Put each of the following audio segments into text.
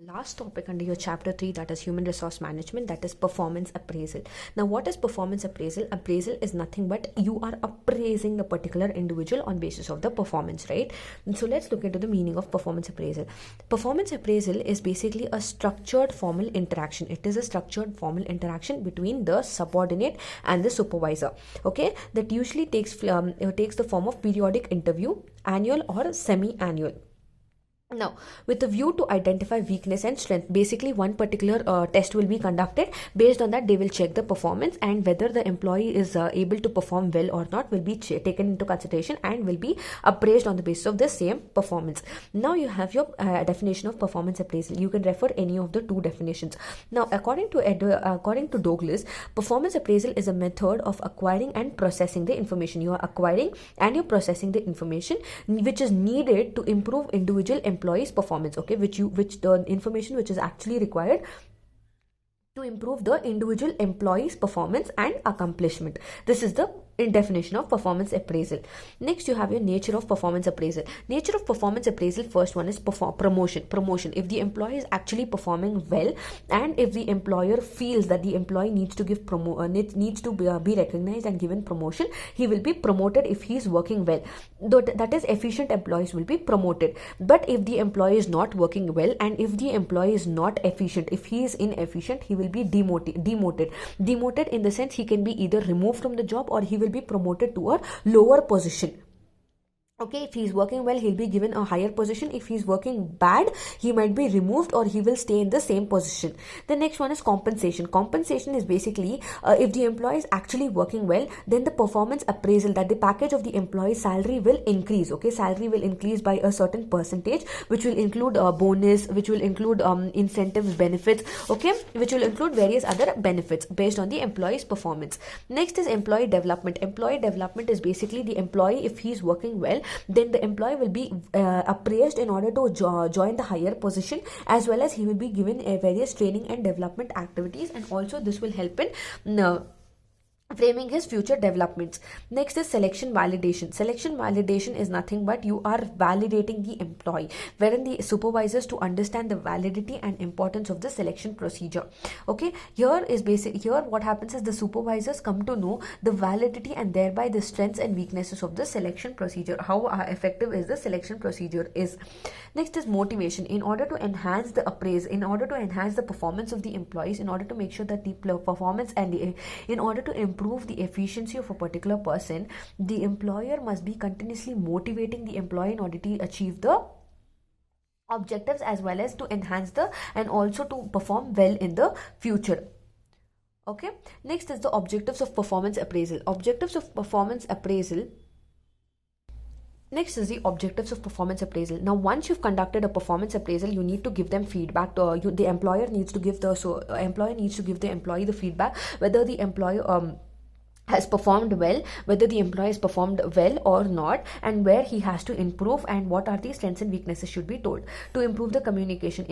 Last topic under your chapter 3, that is human resource management, that is performance appraisal. Now what is performance appraisal? Appraisal is nothing but you are appraising a particular individual on basis of the performance, right? And so let's look into the meaning of performance appraisal. Performance appraisal is basically a structured formal interaction. It is a structured formal interaction between the subordinate and the supervisor, okay, that usually takes the form of periodic interview, annual or semi-annual. Now, with a view to identify weakness and strength, basically one particular test will be conducted. Based on that, they will check the performance, and whether the employee is able to perform well or not will be taken into consideration and will be appraised on the basis of the same performance. Now you have your definition of performance appraisal. You can refer any of the two definitions. Now, according to Douglas, performance appraisal is a method of acquiring and processing the information. You are acquiring and you're processing the information which is needed to improve individual employees performance, okay, which the information which is actually required to improve the individual employee's performance and accomplishment. This is the definition of performance appraisal. Next, you have your nature of performance appraisal. Nature of performance appraisal, first one is promotion. If the employee is actually performing well, and if the employer feels that the employee needs to give needs to be recognized and given promotion, he will be promoted if he is working well. That is, efficient employees will be promoted. But if the employee is not working well, and if the employee is not efficient, if he is inefficient, he will be demoted in the sense he can be either removed from the job or he will be promoted to a lower position. Okay, if he's working well, he'll be given a higher position. If he's working bad, he might be removed or he will stay in the same position. The next one is compensation. Compensation is basically if the employee is actually working well, then the performance appraisal, that the package of the employee's salary will increase. Okay, salary will increase by a certain percentage, which will include a bonus, which will include incentives, benefits, okay, which will include various other benefits based on the employee's performance. Next is employee development. Employee development is basically the employee, if he's working well, then the employee will be appraised in order to join the higher position, as well as he will be given various training and development activities, and also this will help in framing his future developments. Next is selection validation. Selection validation is nothing but you are validating the employee, wherein the supervisors to understand the validity and importance of the selection procedure. Okay, here what happens is the supervisors come to know the validity and thereby the strengths and weaknesses of the selection procedure, how effective is the selection procedure is. Next is motivation. In order to enhance the performance of the employees, in order to make sure that the performance and in order to improve the efficiency of a particular person, the employer must be continuously motivating the employee in order to achieve the objectives, as well as to enhance and also to perform well in the future. Okay, next is the objectives of performance appraisal. Next is the objectives of performance appraisal. Now, once you've conducted a performance appraisal, you need to give them feedback. The employer needs to give the employee the feedback whether the employer has performed well, whether the employee has performed well or not, and where he has to improve, and what are the strengths and weaknesses should be told. To improve the communication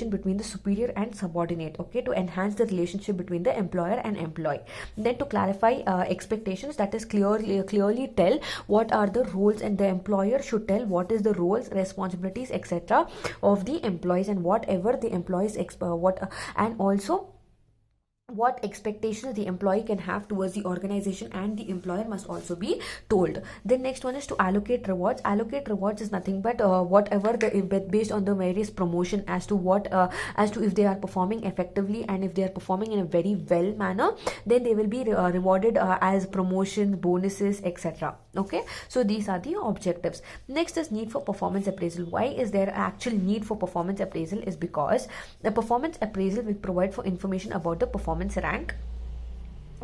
between the superior and subordinate, okay, to enhance the relationship between the employer and employee. Then to clarify expectations, that is clearly tell what are the roles, and the employer should tell what is the roles, responsibilities, etc. of the employees, and whatever the employees and also what expectations the employee can have towards the organization, and the employer must also be told. Then next one is to allocate rewards. Allocate rewards is nothing but whatever based on the various promotion as to if they are performing effectively, and if they are performing in a very well manner, then they will be rewarded as promotions, bonuses, etc. Okay, so these are the objectives. Next is need for performance appraisal. Why is there actual need for performance appraisal? Is because the performance appraisal will provide for information about the performance rank,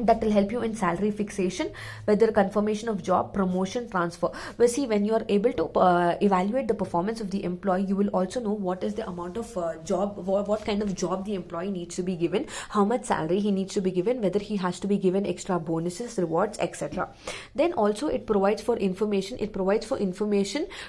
that will help you in salary fixation, whether confirmation of job, promotion, transfer. Well, see, when you are able to evaluate the performance of the employee, you will also know what is the amount of what kind of job the employee needs to be given, how much salary he needs to be given, whether he has to be given extra bonuses, rewards, etc. Then also it provides for information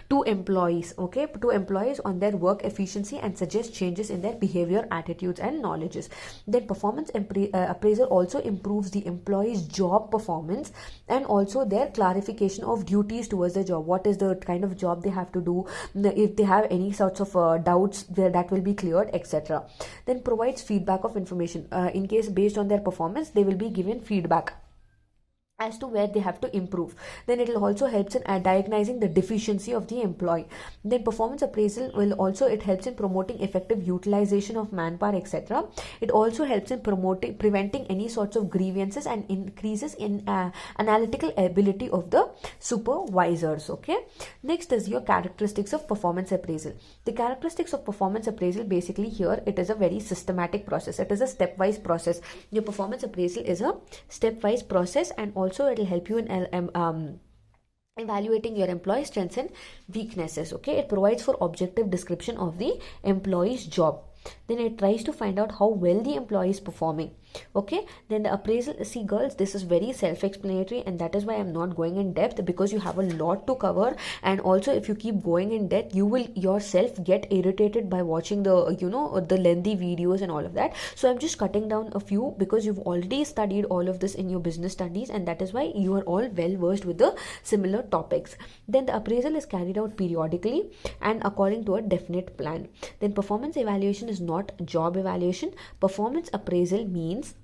to employees, okay, to employees on their work efficiency, and suggest changes in their behavior, attitudes, and knowledges. Then performance appraisal also improves the the employee's job performance and also their clarification of duties towards the job. What is the kind of job they have to do, if they have any sorts of doubts there, that will be cleared, etc. Then provides feedback of information. In case based on their performance, they will be given feedback as to where they have to improve. Then it will also helps in diagnosing the deficiency of the employee. Then performance appraisal will also, it helps in promoting effective utilization of manpower, etc. It also helps in preventing any sorts of grievances and increases in analytical ability of the supervisors. Okay, next is your characteristics of performance appraisal. The characteristics of performance appraisal, basically here it is a very systematic process. It is a stepwise process. Your performance appraisal is a stepwise process, and also it will help you in evaluating your employee strengths and weaknesses. Okay, it provides for objective description of the employee's job. Then it tries to find out how well the employee is performing. Okay, then the appraisal, see girls, this is very self-explanatory, and that is why I'm not going in depth, because you have a lot to cover. And also if you keep going in depth, you will yourself get irritated by watching the the lengthy videos and all of that. So I'm just cutting down a few, because you've already studied all of this in your business studies, and that is why you are all well versed with the similar topics. Then the appraisal is carried out periodically and according to a definite plan. Then performance evaluation is not job evaluation. Performance appraisal means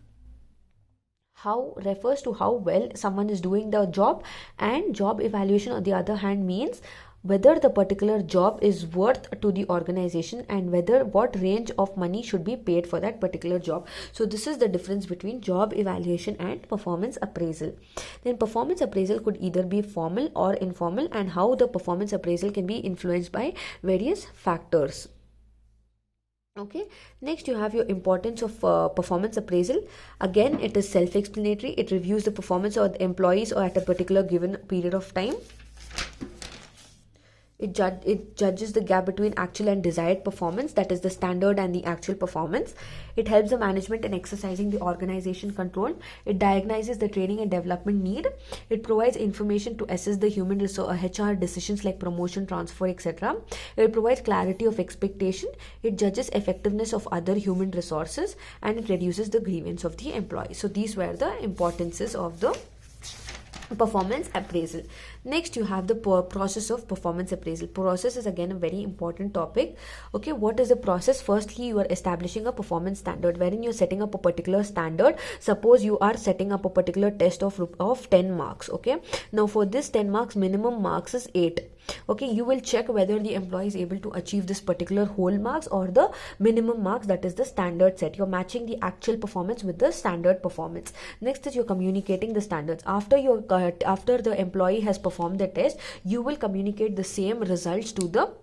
refers to how well someone is doing the job, and job evaluation on the other hand means whether the particular job is worth to the organization and what range of money should be paid for that particular job. So this is the difference between job evaluation and performance appraisal. Then performance appraisal could either be formal or informal, and how the performance appraisal can be influenced by various factors. Okay, next you have your importance of performance appraisal. Again, it is self-explanatory. It reviews the performance of the employees or at a particular given period of time. It judges the gap between actual and desired performance, that is the standard and the actual performance. It helps the management in exercising the organization control. It diagnoses the training and development need. It provides information to assess the human resource HR decisions like promotion, transfer, etc. It provides clarity of expectation. It judges effectiveness of other human resources, and it reduces the grievance of the employee. So these were the importances of the performance appraisal. Next you have the process of performance appraisal. Process is again a very important topic. Okay, what is the process? Firstly, you are establishing a performance standard, wherein you're setting up a particular standard. Suppose you are setting up a particular test of 10 marks. Okay, now for this 10 marks, minimum marks is 8. Okay, you will check whether the employee is able to achieve this particular whole marks or the minimum marks, that is the standard set. You're matching the actual performance with the standard performance. Next is you're communicating the standards. After the employee has performed the test, you will communicate the same results to the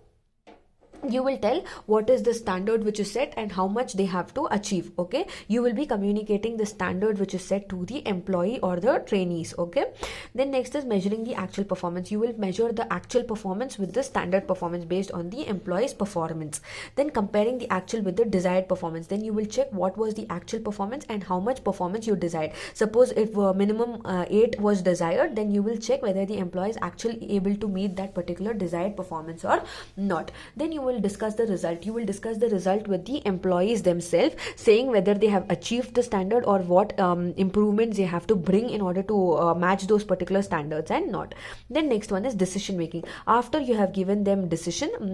you will tell what is the standard which is set and how much they have to achieve. Okay, you will be communicating the standard which is set to the employee or the trainees. Okay, then next is measuring the actual performance. You will measure the actual performance with the standard performance based on the employee's performance. Then comparing the actual with the desired performance, then you will check what was the actual performance and how much performance you desired. Suppose if minimum 8 was desired, then you will check whether the employee is actually able to meet that particular desired performance or not. Then you will discuss the result. You will discuss the result with the employees themselves, saying whether they have achieved the standard or what improvements they have to bring in order to match those particular standards and not. Then next one is decision making. After you have given them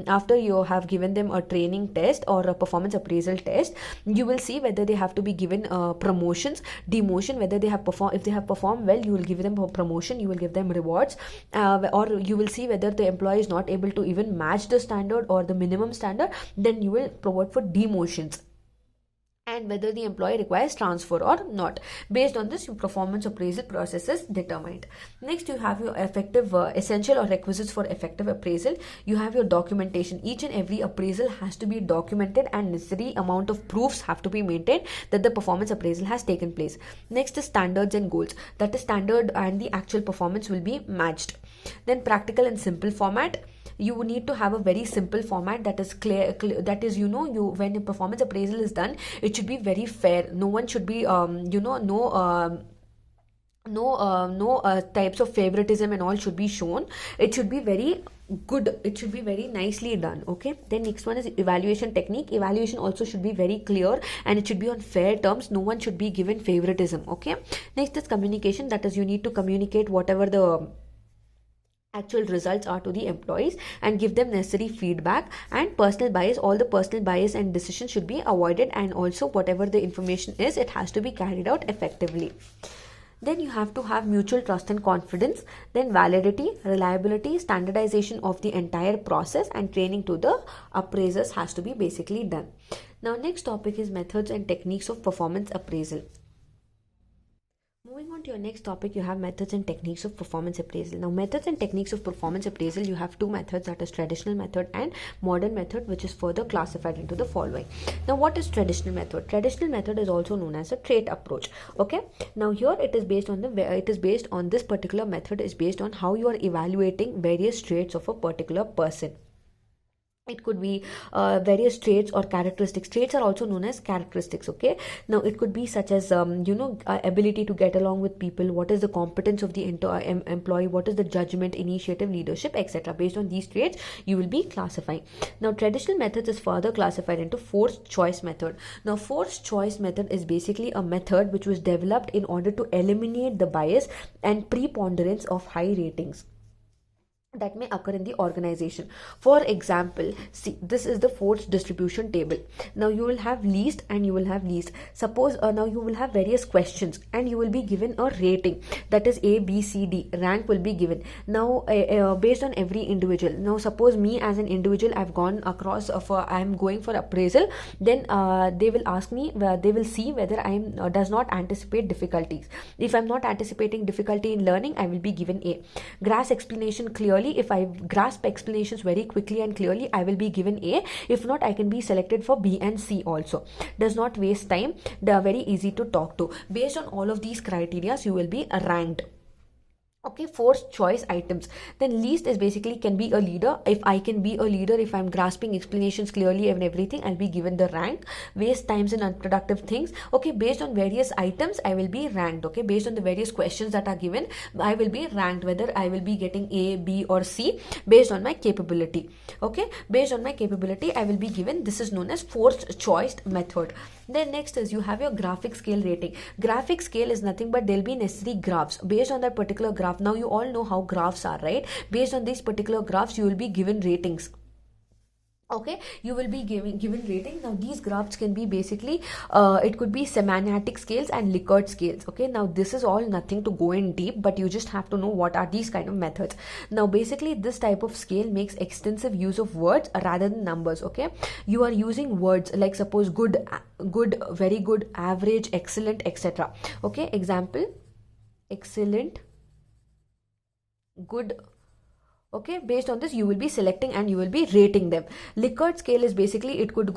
after you have given them a training test or a performance appraisal test, you will see whether they have to be given promotions, demotion, whether they have performed. If they have performed well, you will give them a promotion, you will give them rewards, or you will see whether the employee is not able to even match the standard or the minimum standard, then you will provide for demotions, and whether the employee requires transfer or not. Based on this, your performance appraisal process is determined. Next, you have your effective essential or requisites for effective appraisal. You have your documentation. Each and every appraisal has to be documented, and necessary amount of proofs have to be maintained that the performance appraisal has taken place. Next is standards and goals. That is, standard and the actual performance will be matched. Then practical and simple format. You need to have a very simple format that is clear, that is, when a performance appraisal is done, it should be very fair. No one should be no types of favoritism and all should be shown. It should be very good, it should be very nicely done. Okay, then next one is evaluation technique. Evaluation also should be very clear and it should be on fair terms. No one should be given favoritism. Okay, next is communication, that is you need to communicate whatever the actual results are to the employees and give them necessary feedback. And personal bias, all the personal bias and decisions should be avoided, and also whatever the information is, it has to be carried out effectively. Then you have to have mutual trust and confidence. Then validity, reliability, standardization of the entire process, and training to the appraisers has to be basically done. Now next topic is methods and techniques of performance appraisal. Moving on to your next topic, you have methods and techniques of performance appraisal. Now, methods and techniques of performance appraisal, you have two methods, that is traditional method and modern method, which is further classified into the following. Now, what is traditional method? Traditional method is also known as a trait approach. Okay. Now, here it is based on this particular method is based on how you are evaluating various traits of a particular person. It could be various traits or characteristics. Traits are also known as characteristics. Okay, now it could be such as ability to get along with people, what is the competence of the employee, what is the judgment, initiative, leadership, etc. Based on these traits you will be classifying. Now traditional methods is further classified into forced choice method. Now forced choice method is basically a method which was developed in order to eliminate the bias and preponderance of high ratings that may occur in the organization. For example, see, this is the forced distribution table. Now you will have least and you will have least. Suppose now you will have various questions and you will be given a rating, that is A, B, C, D. Rank will be given. Now based on every individual. Now suppose me as an individual, I've gone across I'm going for appraisal. Then they will ask me, they will see whether I am does not anticipate difficulties. If I'm not anticipating difficulty in learning, I will be given A. Grasp explanation clearly. If I grasp explanations very quickly and clearly, I will be given A. If not, I can be selected for B and C also. Does not waste time. They are very easy to talk to. Based on all of these criteria, you will be ranked. Okay, forced choice items. Then least is basically can be a leader. If I can be a leader, if I'm grasping explanations clearly and everything, I'll be given the rank. Waste times in unproductive things. Okay, based on various items, I will be ranked. Okay, based on the various questions that are given, I will be ranked whether I will be getting A, B or C based on my capability. Okay, based on my capability, I will be given. This is known as forced choice method. Then next is you have your graphic scale rating. Graphic scale is nothing but there'll be necessary graphs. Based on that particular graph, now you all know how graphs are, right? Based on these particular graphs, you will be given ratings. Okay, you will be given rating. Now these graphs can be basically it could be semantic scales and Likert scales. Okay, now this is all nothing to go in deep, but you just have to know what are these kind of methods. Now basically this type of scale makes extensive use of words rather than numbers. Okay, you are using words like suppose good, very good, average, excellent, etc. Okay, example, excellent, good. Okay, based on this you will be selecting and you will be rating them. Likert scale is basically, it could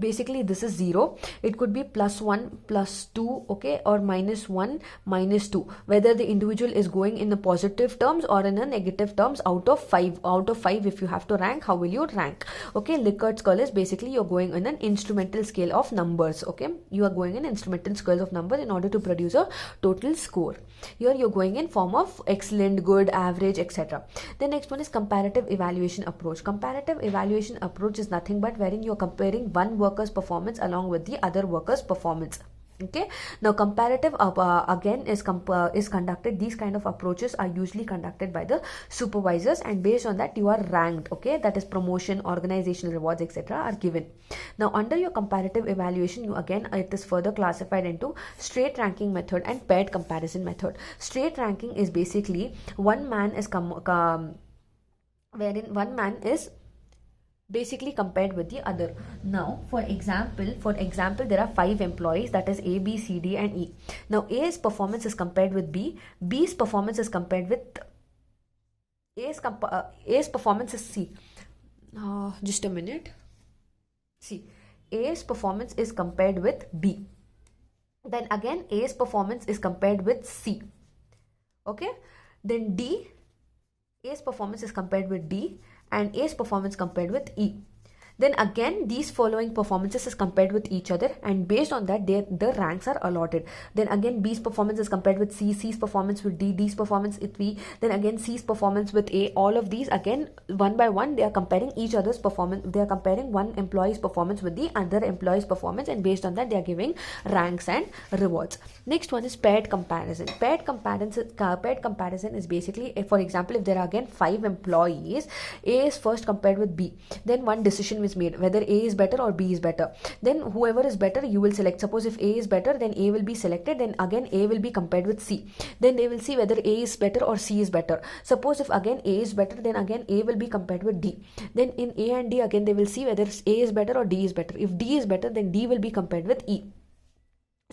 basically this is 0, it could be +1, +2, okay, or -1, -2, whether the individual is going in the positive terms or in a negative terms. Out of 5 if you have to rank, how will you rank? Okay, Likert scale is basically you're going in an instrumental scale of numbers. Okay, you are going in instrumental scale of numbers in order to produce a total score. Here you're going in form of excellent, good, average, etc. The next one is comparative evaluation approach. Comparative evaluation approach is nothing but wherein you're comparing one worker's performance along with the other worker's performance. Okay, now comparative again is conducted. These kind of approaches are usually conducted by the supervisors, and based on that you are ranked. Okay, that is promotion, organizational rewards, etc. are given. Now under your comparative evaluation, you again, it is further classified into straight ranking method and paired comparison method. Straight ranking is basically one man is wherein one man is basically compared with the other. Now for example there are 5 employees, that is A, B, C, D and E. Now A's performance is compared with B, B's performance is compared with A's performance is C. Just a minute. See, A's performance is compared with B, then again A's performance is compared with C. Okay, then D, A's performance is compared with D, and A's performance compared with E. Then again, these following performances is compared with each other, and based on that, the ranks are allotted. Then again, B's performance is compared with C, C's performance with D, D's performance with B, then again C's performance with A. All of these again, one by one, they are comparing each other's performance. They are comparing one employee's performance with the other employee's performance, and based on that, they are giving ranks and rewards. Next one is paired comparison. Paired comparison is basically, for example, if there are again 5 employees, A is first compared with B. Then one decision is made whether A is better or B is better. Then whoever is better, you will select. Suppose if A is better, then A will be selected. Then again A will be compared with C. Then they will see whether A is better or C is better. Suppose if again A is better, then again A will be compared with D. Then in A and D, again they will see whether A is better or D is better. If D is better, then D will be compared with E.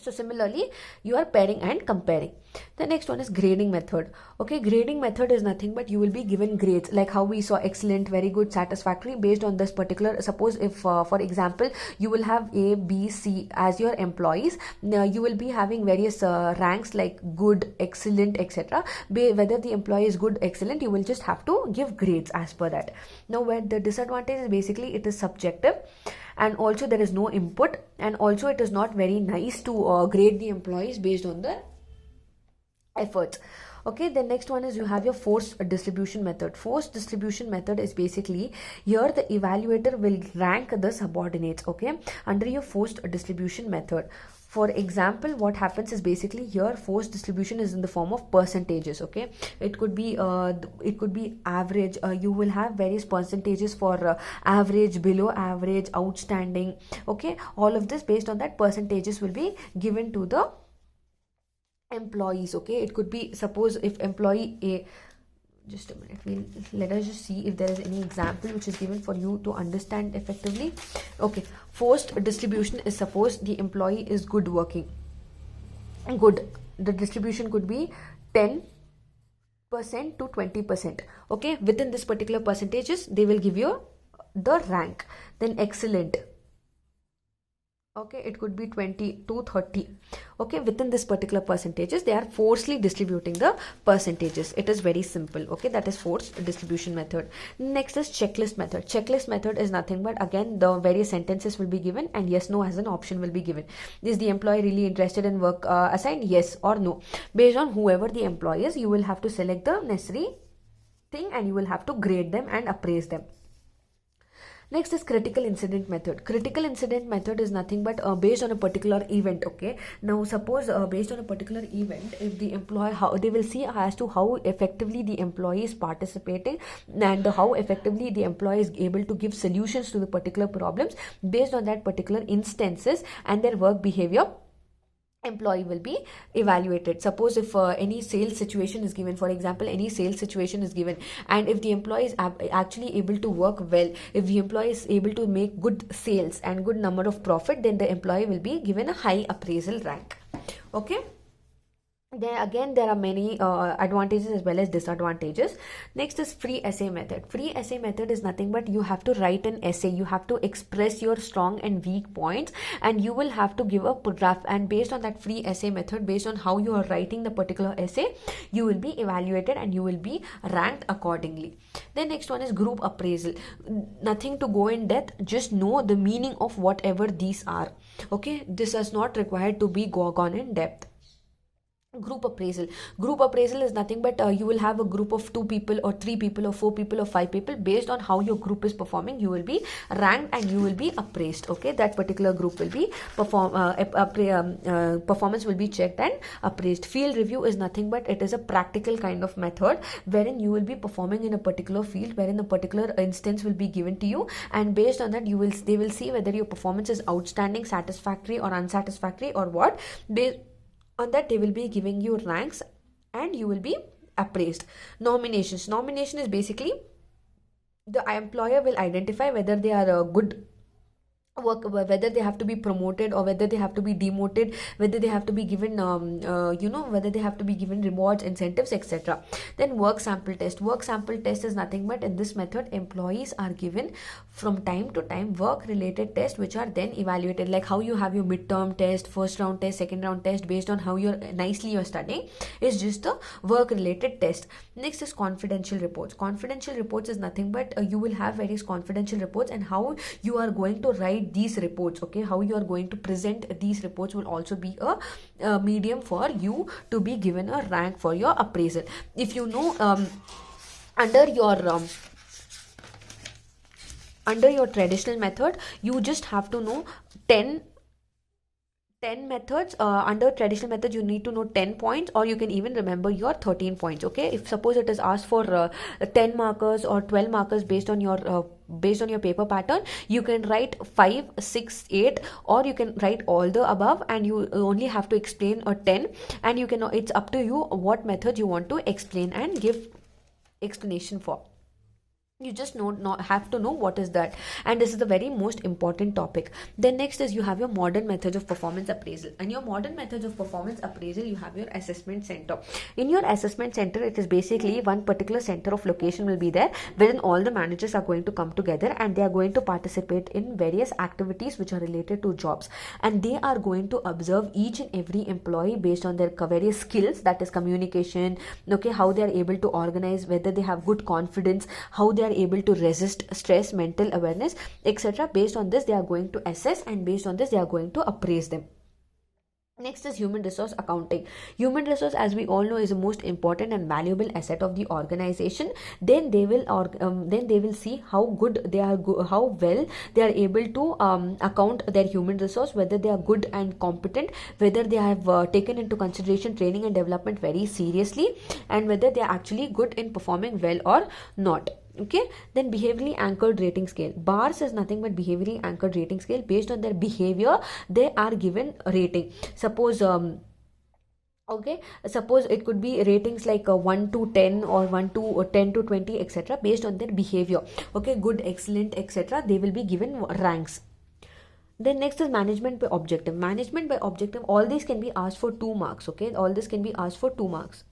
So similarly, you are pairing and comparing. The next one is grading method. Okay, grading method is nothing but you will be given grades, like how we saw excellent, very good, satisfactory, based on this particular. Suppose if for example you will have A, B, C as your employees, you will be having various ranks like good, excellent, etc. Whether the employee is good, excellent, you will just have to give grades as per that. Now where the disadvantage is basically it is subjective, and also there is no input, and also it is not very nice to grade the employees based on the efforts. Okay, the next one is you have your forced distribution method. Forced distribution method is basically here the evaluator will rank the subordinates, okay, under your forced distribution method. For example, what happens is basically here forced distribution is in the form of percentages. Okay, it could be average. You will have various percentages for average, below average, outstanding. Okay, all of this based on that percentages will be given to the employees. Okay, it could be, suppose if employee A, just a minute, let us just see if there is any example which is given for you to understand effectively. Okay, forced distribution is, suppose the employee is good working, good, the distribution could be 10% to 20%. okay, within this particular percentages they will give you the rank. Then excellent, okay, it could be 20 to 30. okay, within this particular percentages they are forcefully distributing the percentages. It is very simple. okay, that is forced distribution method. Next is checklist method. Checklist method is nothing but again the various sentences will be given, and yes no as an option will be given. Is the employee really interested in work assigned? Yes or no. Based on whoever the employee is, you will have to select the necessary thing, and you will have to grade them and appraise them. Next is critical incident method. Critical incident method is nothing but based on a particular event. Okay, now suppose based on a particular event, if the employee, how they will see as to how effectively the employee is participating, and how effectively the employee is able to give solutions to the particular problems based on that particular instances and their work behavior. Employee will be evaluated. Suppose if any sales situation is given, for example any sales situation is given, and if the employee is actually able to work well, if the employee is able to make good sales and good number of profit, then the employee will be given a high appraisal rank. okay, there again there are many advantages as well as disadvantages. Next is free essay method. Free essay method is nothing but you have to write an essay, you have to express your strong and weak points, and you will have to give a draft, and based on that free essay method, based on how you are writing the particular essay, you will be evaluated and you will be ranked accordingly. The next one is group appraisal. Nothing to go in depth, just know the meaning of whatever these are. okay, this is not required to be gone in depth. Group appraisal. Group appraisal is nothing but you will have a group of 2 people or 3 people or 4 people or 5 people. Based on how your group is performing, you will be ranked and you will be appraised. okay, that particular group will be performance will be checked and appraised. Field review is nothing but it is a practical kind of method wherein you will be performing in a particular field, wherein a particular instance will be given to you, and based on that they will see whether your performance is outstanding, satisfactory or unsatisfactory or what. On that they will be giving you ranks and you will be appraised. Nominations. Nomination is basically the employer will identify whether they are a good work, whether they have to be promoted or whether they have to be demoted, whether they have to be given whether they have to be given rewards, incentives, etc. Then work sample test. Work sample test is nothing but in this method employees are given from time to time work related tests which are then evaluated, like how you have your midterm test, first round test, second round test, based on how you're studying, is just a work related test. Next is confidential reports. Confidential reports is nothing but you will have various confidential reports, and how you are going to write these reports, okay, how you are going to present these reports will also be a medium for you to be given a rank for your appraisal. If you know, under your traditional method, you just have to know 10 methods. Under traditional method you need to know 10 points, or you can even remember your 13 points, okay. If suppose it is asked for 10 markers or 12 markers based on your paper pattern, you can write 5, 6, 8, or you can write all the above, and you only have to explain a 10, and you can, it's up to you what method you want to explain and give explanation for. You just have to know what is that, and this is the very most important topic. Then next is you have your modern methods of performance appraisal. And your modern methods of performance appraisal, you have your assessment center. In your assessment center, it is basically one particular center of location will be there, wherein all the managers are going to come together, and they are going to participate in various activities which are related to jobs, and they are going to observe each and every employee based on their various skills, that is communication, okay, how they are able to organize, whether they have good confidence, how they are able to resist stress, mental awareness, etc. Based on this they are going to assess, and based on this they are going to appraise them. Next is human resource accounting. Human resource, as we all know, is the most important and valuable asset of the organization. Then they will see how good they are, how well they are able to account their human resource, whether they are good and competent, whether they have taken into consideration training and development very seriously, and whether they are actually good in performing well or not. Okay, then behaviorally anchored rating scale. BARS is nothing but behaviorally anchored rating scale. Based on their behavior, they are given a rating. Suppose suppose it could be ratings like 1 to 10 or 1 to 10 to 20, etc. Based on their behavior, okay, good, excellent, etc. They will be given ranks. Then next is management by objective. Management by objective, all these can be asked for 2 marks, okay, all this can be asked for 2 marks.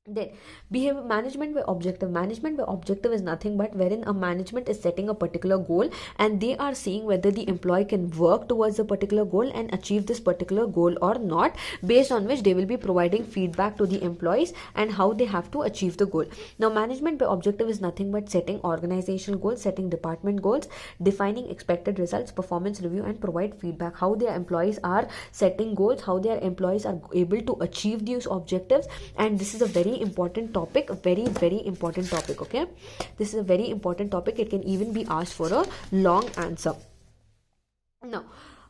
Then behavior management by objective. Management by objective is nothing but wherein a management is setting a particular goal, and they are seeing whether the employee can work towards a particular goal and achieve this particular goal or not, based on which they will be providing feedback to the employees and how they have to achieve the goal. Now management by objective is nothing but setting organizational goals, setting department goals, defining expected results, performance review, and provide feedback how their employees are setting goals, how their employees are able to achieve these objectives. And this is a very important topic, a very important topic, okay. This is a very important topic. It can even be asked for a long answer. Now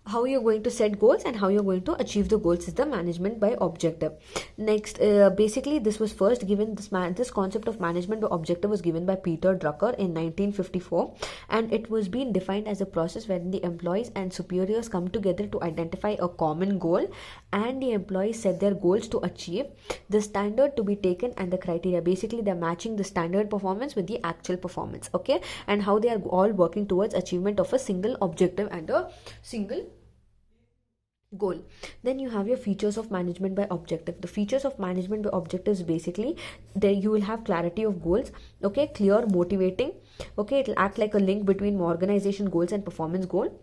how you're going to set goals and how you're going to achieve the goals is the management by objective. Next, basically this was first given, this concept of management by objective was given by Peter Drucker in 1954, and it was being defined as a process wherein the employees and superiors come together to identify a common goal, and the employees set their goals to achieve the standard to be taken and the criteria. Basically they're matching the standard performance with the actual performance, okay, and how they are all working towards achievement of a single objective and a single goal. Then you have your features of management by objective. The features of management by objectives, basically there you will have clarity of goals, okay, clear, motivating, okay, it will act like a link between organization goals and performance goal.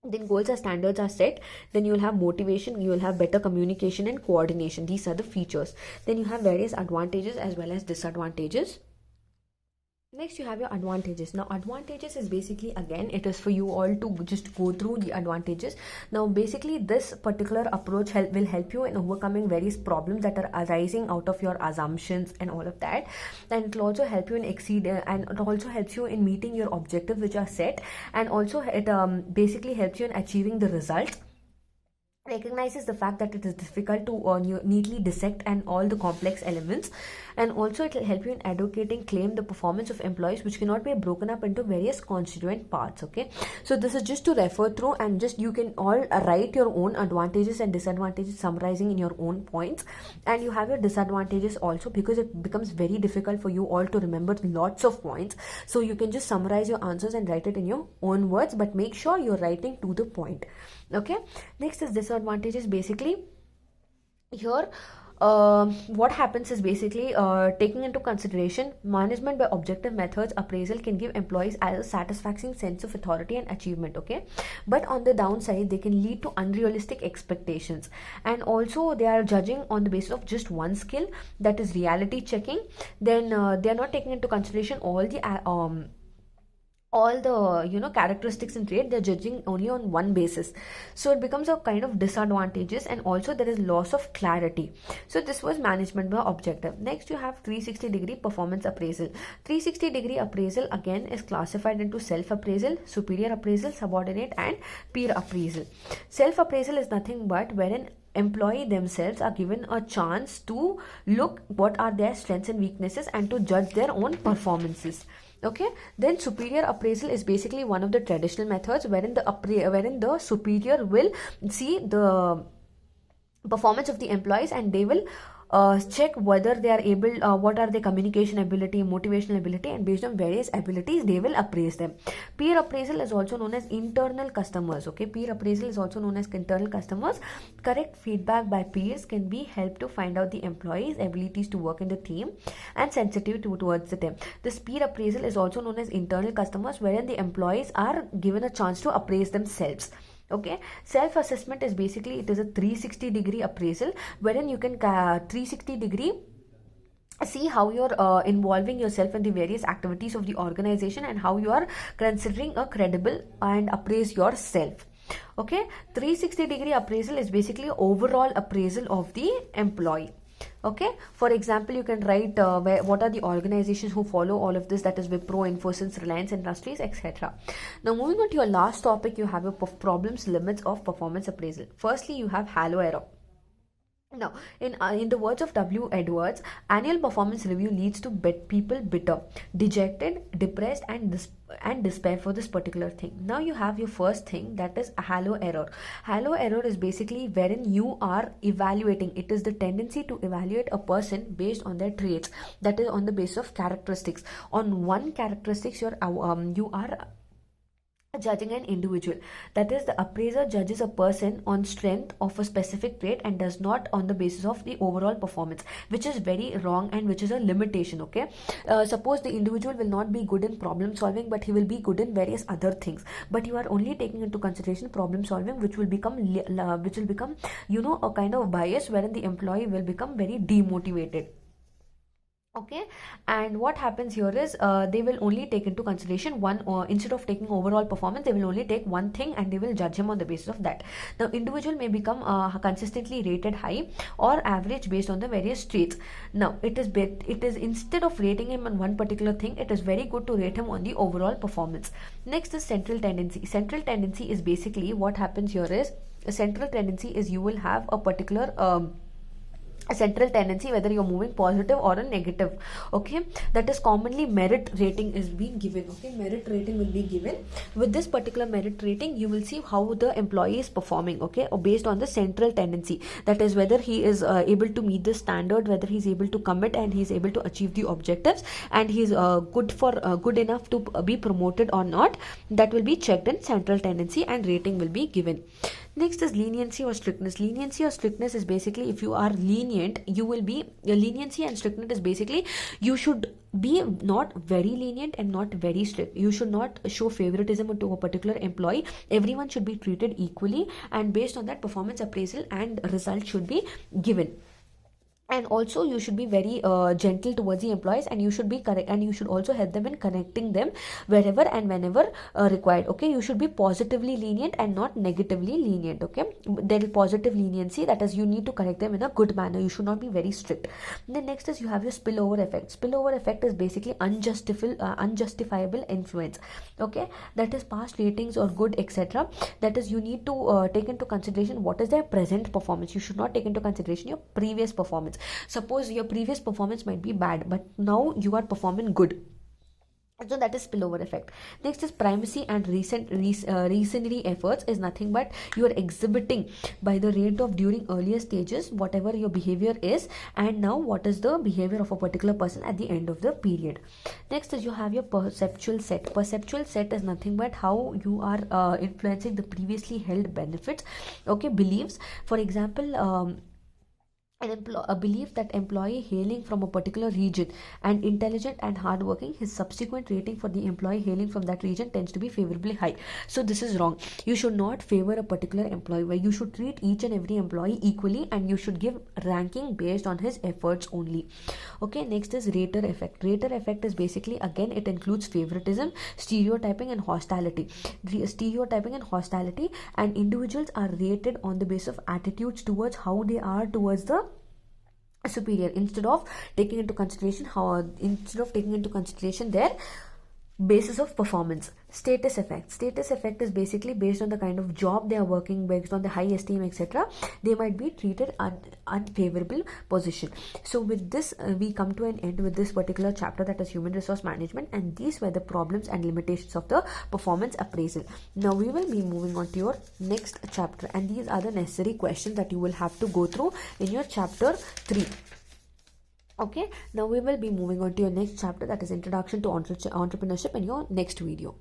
Then goals or standards are set. Then you will have motivation, you will have better communication and coordination. These are the features. Then you have various advantages as well as disadvantages. Next you have your advantages. Now advantages is basically, again, it is for you all to just go through the advantages. Now basically this particular approach will help you in overcoming various problems that are arising out of your assumptions and all of that, and it will also help you in and it also helps you in meeting your objectives which are set, and also it basically helps you in achieving the result. Recognizes the fact that it is difficult to neatly dissect and all the complex elements, and also it will help you in advocating claim the performance of employees which cannot be broken up into various constituent parts, okay. So this is just to refer through, and just you can all write your own advantages and disadvantages summarizing in your own points. And you have your disadvantages also, because it becomes very difficult for you all to remember lots of points, so you can just summarize your answers and write it in your own words, but make sure you're writing to the point, okay. Next is disadvantages. Basically here what happens is basically taking into consideration management by objective methods, appraisal can give employees a satisfying sense of authority and achievement, okay, but on the downside they can lead to unrealistic expectations, and also they are judging on the basis of just one skill, that is reality checking. Then they are not taking into consideration all the characteristics and trait. They're judging only on one basis, so it becomes a kind of disadvantages, and also there is loss of clarity. So this was management by objective. Next you have 360-degree performance appraisal. 360-degree appraisal again is classified into self appraisal, superior appraisal, subordinate, and peer appraisal. Self appraisal is nothing but wherein employee themselves are given a chance to look what are their strengths and weaknesses and to judge their own performances. Okay, then superior appraisal is basically one of the traditional methods wherein the superior will see the performance of the employees, and they will check whether they are able, what are their communication ability, motivational ability, and based on various abilities they will appraise them. Peer appraisal is also known as internal customers. Okay, peer appraisal is also known as internal customers. Correct feedback by peers can be helped to find out the employees' abilities to work in the team and sensitivity towards the team. This peer appraisal is also known as internal customers, wherein the employees are given a chance to appraise themselves. Okay, self assessment is basically, it is a 360-degree appraisal wherein you can 360-degree see how you're involving yourself in the various activities of the organization and how you are considering a credible and appraise yourself. Okay, 360-degree appraisal is basically overall appraisal of the employee. Okay, for example, you can write what are the organizations who follow all of this, that is Wipro, Infosys, Reliance Industries, etc. Now moving on to your last topic, you have your problems, limits of performance appraisal. Firstly, you have halo error. Now, in the words of W. Edwards, annual performance review leads to people bitter, dejected, depressed, and despair for this particular thing. Now you have your first thing, that is a halo error. Halo error is basically wherein you are evaluating. It is the tendency to evaluate a person based on their traits, that is on the basis of characteristics. On one characteristics, you are judging an individual. That is, the appraiser judges a person on strength of a specific trait and does not on the basis of the overall performance, which is very wrong and which is a limitation. Okay, suppose the individual will not be good in problem solving, but he will be good in various other things, but you are only taking into consideration problem solving, which will become a kind of bias wherein the employee will become very demotivated. Okay, and what happens here is they will only take into consideration one, instead of taking overall performance, they will only take one thing and they will judge him on the basis of that. Now individual may become consistently rated high or average based on the various traits. Now it is instead of rating him on one particular thing, it is very good to rate him on the overall performance. Next is central tendency. Central tendency is basically what happens here is, a central tendency is you will have a particular a central tendency whether you're moving positive or a negative. Okay, that is commonly merit rating is being given. Okay, merit rating will be given. With this particular merit rating, you will see how the employee is performing, okay, or based on the central tendency, that is whether he is able to meet the standard, whether he's able to commit and he's able to achieve the objectives, and he's good enough to be promoted or not. That will be checked in central tendency and rating will be given. Next is leniency or strictness. Leniency or strictness is basically, if you are lenient, you will be, leniency and strictness is basically, you should be not very lenient and not very strict. You should not show favoritism to a particular employee. Everyone should be treated equally, and based on that, performance appraisal and result should be given. And also you should be very gentle towards the employees, and you should be correct, and you should also help them in connecting them wherever and whenever required. Okay, you should be positively lenient and not negatively lenient. Okay, there is positive leniency, that is you need to correct them in a good manner. You should not be very strict. Then next is you have your spillover effect. Spillover effect is basically unjustifiable influence. Okay, that is past ratings or good, etc. That is, you need to take into consideration what is their present performance. You should not take into consideration your previous performance. Suppose your previous performance might be bad, but now you are performing good. So that is spillover effect. Next is primacy and recency efforts is nothing but you are exhibiting by the rate of during earlier stages whatever your behavior is, and now what is the behavior of a particular person at the end of the period. Next is you have your perceptual set. Perceptual set is nothing but how you are influencing the previously held benefits, okay, beliefs. For example, a belief that employee hailing from a particular region and intelligent and hardworking, his subsequent rating for the employee hailing from that region tends to be favorably high. So this is wrong. You should not favor a particular employee, where you should treat each and every employee equally, and you should give ranking based on his efforts only. Okay, next is rater effect. Rater effect is basically, again, it includes favoritism, stereotyping and hostility. Stereotyping and hostility, and individuals are rated on the basis of attitudes towards how they are towards the superior, instead of taking into consideration their basis of performance. Status effect is basically based on the kind of job they are working, based on the high esteem, etc. They might be treated unfavorable position. So with this, we come to an end with this particular chapter, that is human resource management, and these were the problems and limitations of the performance appraisal. Now we will be moving on to your next chapter, and these are the necessary questions that you will have to go through in your chapter 3. Okay, now we will be moving on to your next chapter, that is introduction to entrepreneurship, in your next video.